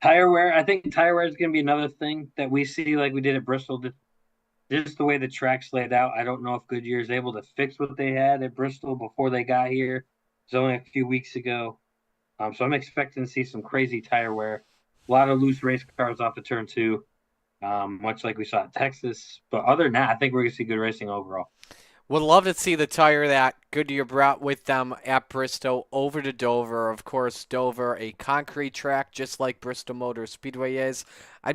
Tire wear. I think tire wear is going to be another thing that we see, like we did at Bristol. Just the way the track's laid out, I don't know if Goodyear is able to fix what they had at Bristol before they got here. It was only a few weeks ago. So I'm expecting to see some crazy tire wear. A lot of loose race cars off the turn two, much like we saw at Texas. But other than that, I think we're going to see good racing overall. Would love to see the tire that Goodyear brought with them at Bristol over to Dover. Of course, Dover, a concrete track just like Bristol Motor Speedway is. I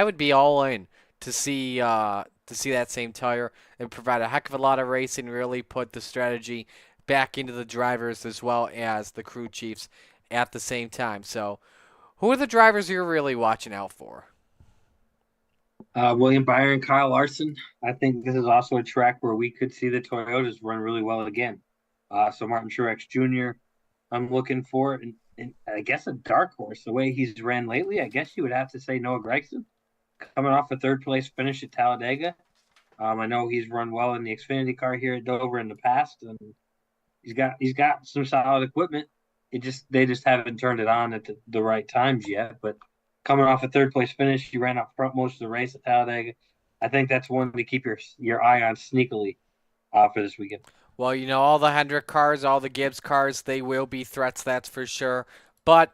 would be all in to see that same tire and provide a heck of a lot of racing. Really put the strategy back into the drivers as well as the crew chiefs at the same time. So, who are the drivers you're really watching out for? William Byron, Kyle Larson. I think this is also a track where we could see the Toyotas run really well again. So Martin Truex Jr. I'm looking for, and I guess a dark horse. The way he's ran lately, I guess you would have to say Noah Gragson, coming off a third place finish at Talladega. I know he's run well in the Xfinity car here at Dover in the past, and he's got some solid equipment. They just haven't turned it on at the right times yet. But coming off a third place finish, he ran up front most of the race at Talladega. I think that's one to keep your eye on sneakily for this weekend. Well, all the Hendrick cars, all the Gibbs cars, they will be threats, that's for sure. But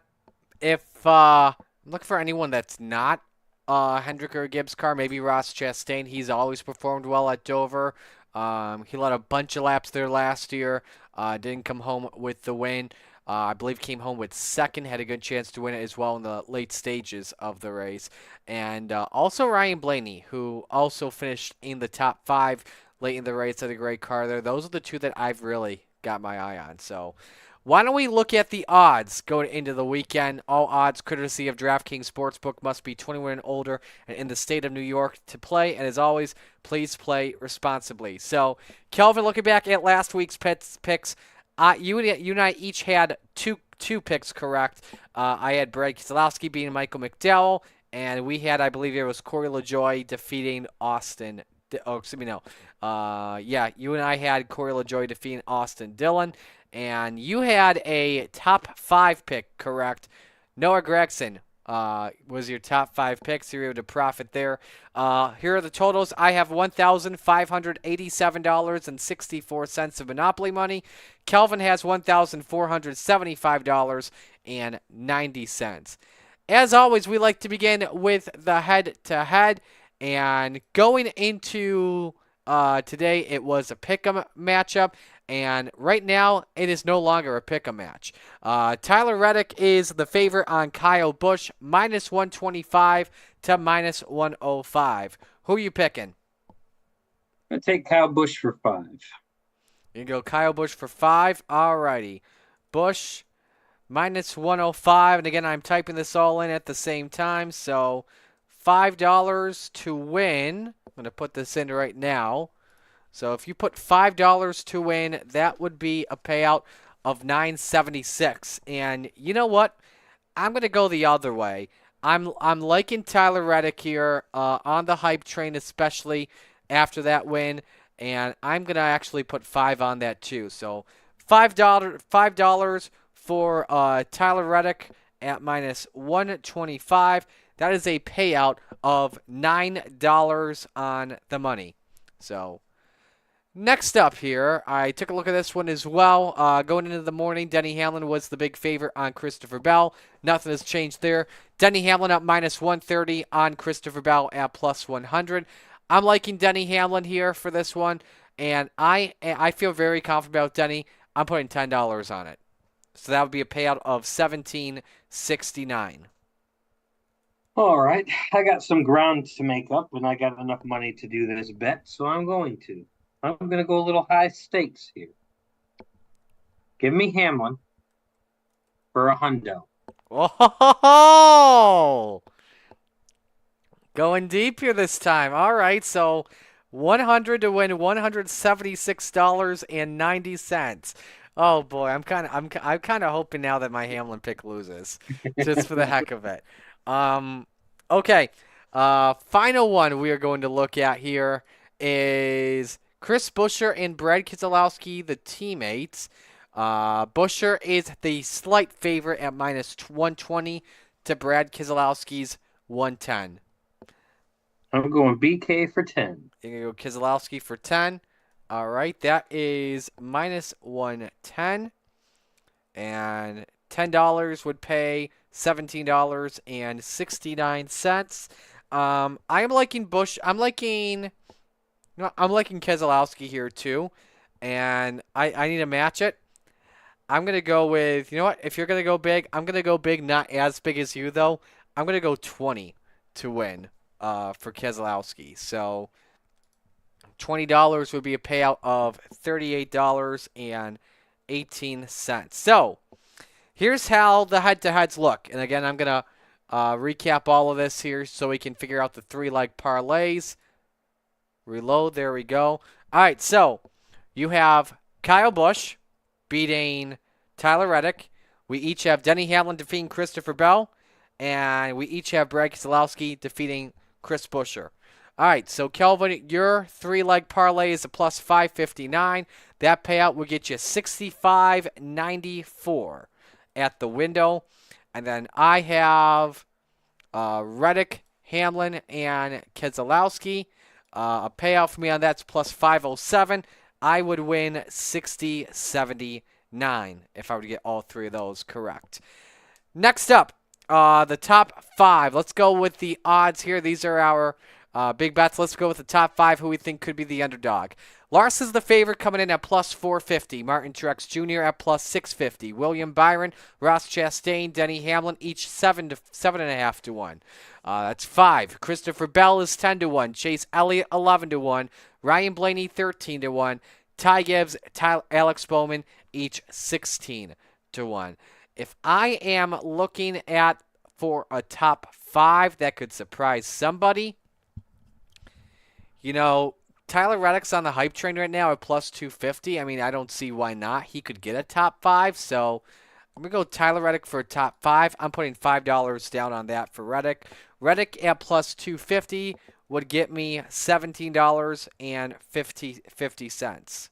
if look for anyone that's not Hendrick or Gibbs car, maybe Ross Chastain. He's always performed well at Dover. He led a bunch of laps there last year. Didn't come home with the win. I believe came home with second, had a good chance to win it as well in the late stages of the race. And also Ryan Blaney, who also finished in the top 5 late in the race, had a great car there. Those are the two that I've really got my eye on. So why don't we look at the odds going into the weekend? All odds courtesy of DraftKings Sportsbook, must be 21 and older and in the state of New York to play. And as always, please play responsibly. So, Kelvin, looking back at last week's picks, you and I each had two picks correct. I had Brad Keselowski beating Michael McDowell, and we had, I believe it was Corey LaJoie defeating Austin. Oh, excuse me, no. You and I had Corey LaJoie defeating Austin Dillon, and you had a top 5 pick correct. Noah Gragson was your top 5 picks. You're able to profit there. Here are the totals. I have $1,587.64 of Monopoly money. Kelvin has $1,475.90. As always, we like to begin with the head-to-head. And going into today, it was a pick'em matchup. And right now, it is no longer a pick-em match. Tyler Reddick is the favorite on Kyle Busch, minus 125 to minus 105. Who are you picking? I'm going to take Kyle Busch for 5. You go Kyle Busch for 5. All righty. Busch minus 105. And again, I'm typing this all in at the same time. So $5 to win. I'm going to put this in right now. So if you put $5 to win, that would be a payout of $9.76. And you know what? I'm going to go the other way. I'm liking Tyler Reddick here on the hype train, especially after that win. And I'm going to actually put 5 on that too. So $5 for Tyler Reddick at minus 125. That is a payout of $9 on the money. So next up here, I took a look at this one as well. Going into the morning, Denny Hamlin was the big favorite on Christopher Bell. Nothing has changed there. Denny Hamlin up minus 130 on Christopher Bell at plus 100. I'm liking Denny Hamlin here for this one, and I feel very confident about Denny. I'm putting $10 on it. So that would be a payout of $17.69. All right. I got some ground to make up, and I got enough money to do this bet, so I'm going to. I'm going to go a little high stakes here. Give me Hamlin for a hundo. Oh, going deep here this time. All right, so 100 to win $176.90. Oh boy, I'm kind of hoping now that my Hamlin pick loses, just for the heck of it. Okay. Final one we are going to look at here is Chris Buescher and Brad Keselowski, the teammates. Buescher is the slight favorite at minus 120 to Brad Keselowski's 110. I'm going BK for 10. You're going to go Keselowski for 10. All right, that is minus 110. And $10 would pay $17.69. I'm liking Busch. I'm liking Keselowski here too, and I need to match it. I'm gonna go with, you know what? If you're gonna go big, I'm gonna go big. Not as big as you though. I'm gonna go 20 to win for Keselowski. So $20 would be a payout of $38.18. So here's how the head-to-heads look. And again, I'm going to recap all of this here so we can figure out the 3-leg parlays. Reload. There we go. All right, so you have Kyle Busch beating Tyler Reddick. We each have Denny Hamlin defeating Christopher Bell. And we each have Brad Keselowski defeating Chris Buescher. All right, so Kelvin, your 3-leg parlay is a plus 559. That payout will get you $65.94 at the window. And then I have Reddick, Hamlin, and Keselowski. A payout for me on that's plus 507. I would win $60.79 if I were to get all 3 of those correct. Next up, the top 5. Let's go with the odds here. These are our big bets. Let's go with the top 5 who we think could be the underdog. Lars is the favorite coming in at plus 450. Martin Truex Jr. at plus 650. William Byron, Ross Chastain, Denny Hamlin, each 7.5 to 1. That's 5. Christopher Bell is 10 to 1. Chase Elliott 11 to 1. Ryan Blaney 13 to 1. Ty Gibbs, Alex Bowman, each 16 to 1. If I am looking at for a top 5 that could surprise somebody, you know, Tyler Reddick's on the hype train right now at plus 250. I mean, I don't see why not. He could get a top 5. So I'm going to go Tyler Reddick for a top 5. I'm putting $5 down on that for Reddick. Reddick at plus 250 would get me $17.50.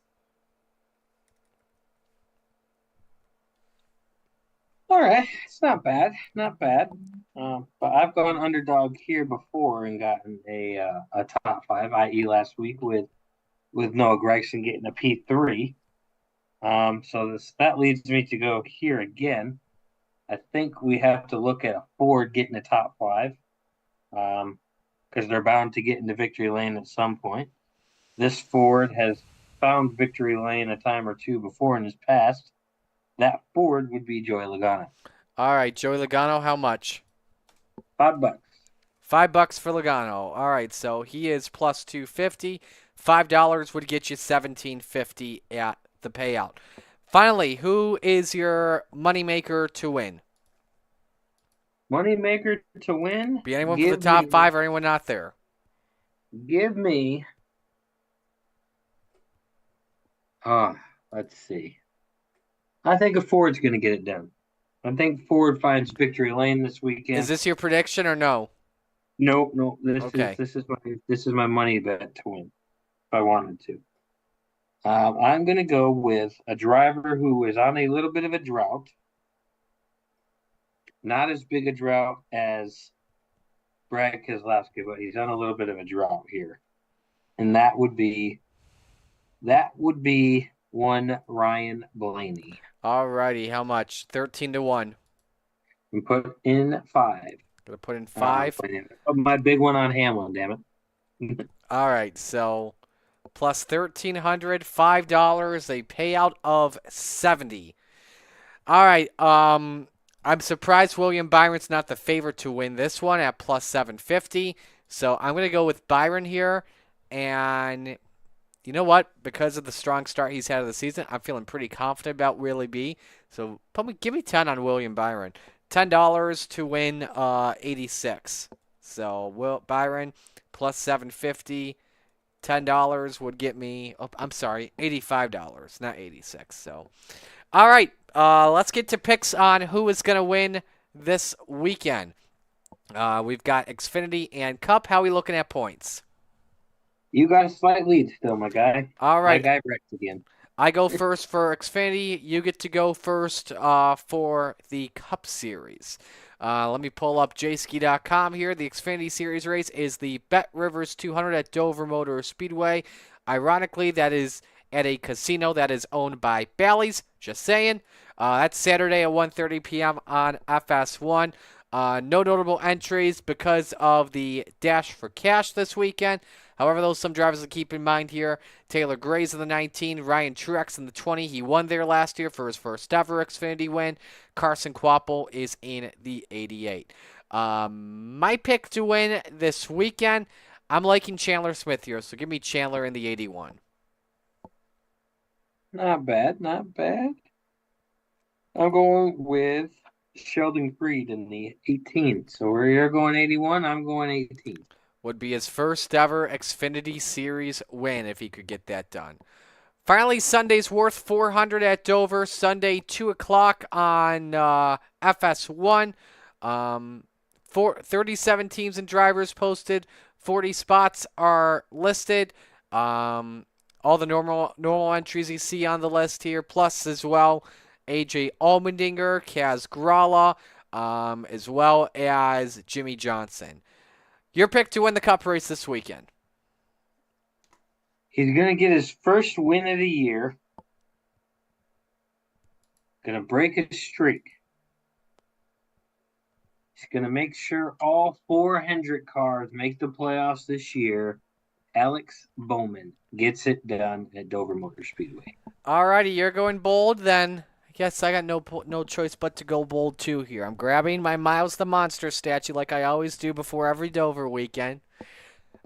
All All right, it's not bad, not bad. But I've gone underdog here before and gotten a top five, i.e., last week with Noah Gregson getting a P3. So that leads me to go here again. I think we have to look at a Ford getting a top five, because they're bound to get into victory lane at some point. This Ford has found victory lane a time or two before in his past. That Ford would be Joey Logano. All right, Joey Logano, how much? $5. $5 for Logano. All right, so he is plus 250. $5 would get you $17.50 at the payout. Finally, who is your moneymaker to win? Moneymaker to win? Be anyone for the top five or anyone not there? Give me. Let's see. I think a Ford's going to get it done. I think Ford finds victory lane this weekend. Is this your prediction or no? No. Okay. This is my money bet to win. If I wanted to, I'm going to go with a driver who is on a little bit of a drought. Not as big a drought as Brad Keselowski, but he's on a little bit of a drought here, and that would be one Ryan Blaney. All righty, how much? 13-1. And put in 5. Gonna put in 5. My big one on Hamlin, damn it. All right, so plus $1,300, $5, a payout of 70. All right, I'm surprised William Byron's not the favorite to win this one at plus 750. So I'm gonna go with Byron here, and you know what? Because of the strong start he's had of the season, I'm feeling pretty confident about Willie B. So give me 10 on William Byron. $10 to win 86. So Byron plus 750. $10 would get me, I'm sorry, $85, not 86. So, all right, let's get to picks on who is going to win this weekend. We've got Xfinity and Cup. How are we looking at points? You got a slight lead still, my guy. All right. My guy wrecked again. I go first for Xfinity. You get to go first for the Cup Series. Let me pull up jski.com here. The Xfinity Series race is the Bet Rivers 200 at Dover Motor Speedway. Ironically, that is at a casino that is owned by Bally's. Just saying. That's Saturday at 1:30 p.m. on FS1. No notable entries because of the Dash for Cash this weekend. However, those some drivers to keep in mind here. Taylor Gray's in the 19, Ryan Truex in the 20. He won there last year for his first ever Xfinity win. Carson Kvapil is in the 88. My pick to win this weekend, I'm liking Chandler Smith here, so give me Chandler in the 81. Not bad. I'm going with Sheldon Creed in the 18. So where you're going 81, I'm going 18. Would be his first ever Xfinity Series win if he could get that done. Finally, Sunday's Worth 400 at Dover. Sunday, 2 o'clock on FS1. 37 teams and drivers posted. 40 spots are listed. All the normal entries you see on the list here, plus as well AJ Allmendinger, Kaz Grala, as well as Jimmy Johnson. Your pick to win the Cup race this weekend. He's going to get his first win of the year. Going to break a streak. He's going to make sure all 400 cars make the playoffs this year. Alex Bowman gets it done at Dover Motor Speedway. All righty, you're going bold then. I guess I got no choice but to go bold too here. I'm grabbing my Miles the Monster statue like I always do before every Dover weekend.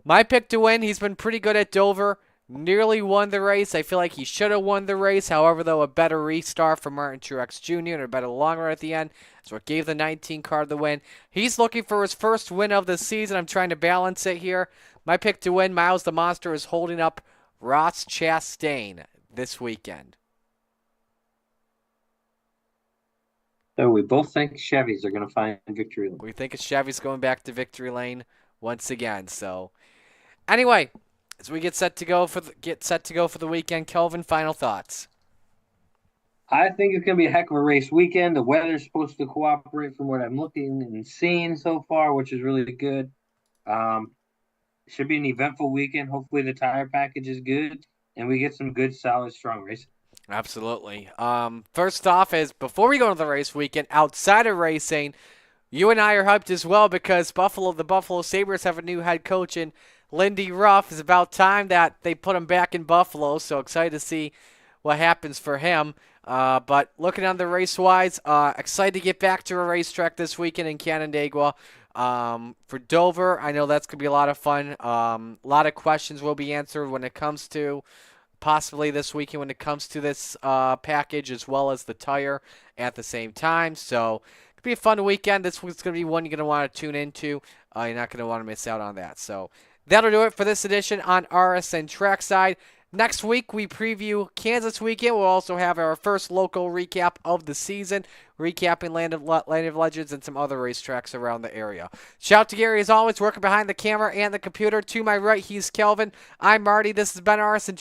My pick to win, he's been pretty good at Dover. Nearly won the race. I feel like he should have won the race. However, though, a better restart from Martin Truex Jr. and a better long run at the end is what gave the 19 car the win. He's looking for his first win of the season. I'm trying to balance it here. My pick to win, Miles the Monster, is holding up Ross Chastain this weekend. So we both think Chevys are going to find victory lane. We think Chevy's going back to victory lane once again. So, anyway, as we get set to go for the weekend, Kelvin, final thoughts. I think it's going to be a heck of a race weekend. The weather's supposed to cooperate from what I'm looking and seeing so far, which is really good. Um, should be an eventful weekend. Hopefully, the tire package is good and we get some good, solid, strong racing. Absolutely. First off, is before we go to the race weekend, outside of racing, you and I are hyped as well because the Buffalo Sabres have a new head coach in Lindy Ruff. It's about time that they put him back in Buffalo, so excited to see what happens for him. But looking on the race-wise, excited to get back to a racetrack this weekend in Canandaigua. For Dover, I know that's going to be a lot of fun. A lot of questions will be answered when it comes to possibly this weekend when it comes to this package as well as the tire at the same time. So it could be a fun weekend. This week's going to be one you're going to want to tune into. You're not going to want to miss out on that. So that'll do it for this edition on RSN Trackside. Next week, we preview Kansas weekend. We'll also have our first local recap of the season, recapping Land of Legends and some other racetracks around the area. Shout out to Gary, as always, working behind the camera and the computer. To my right, he's Kelvin. I'm Marty. This has been RSN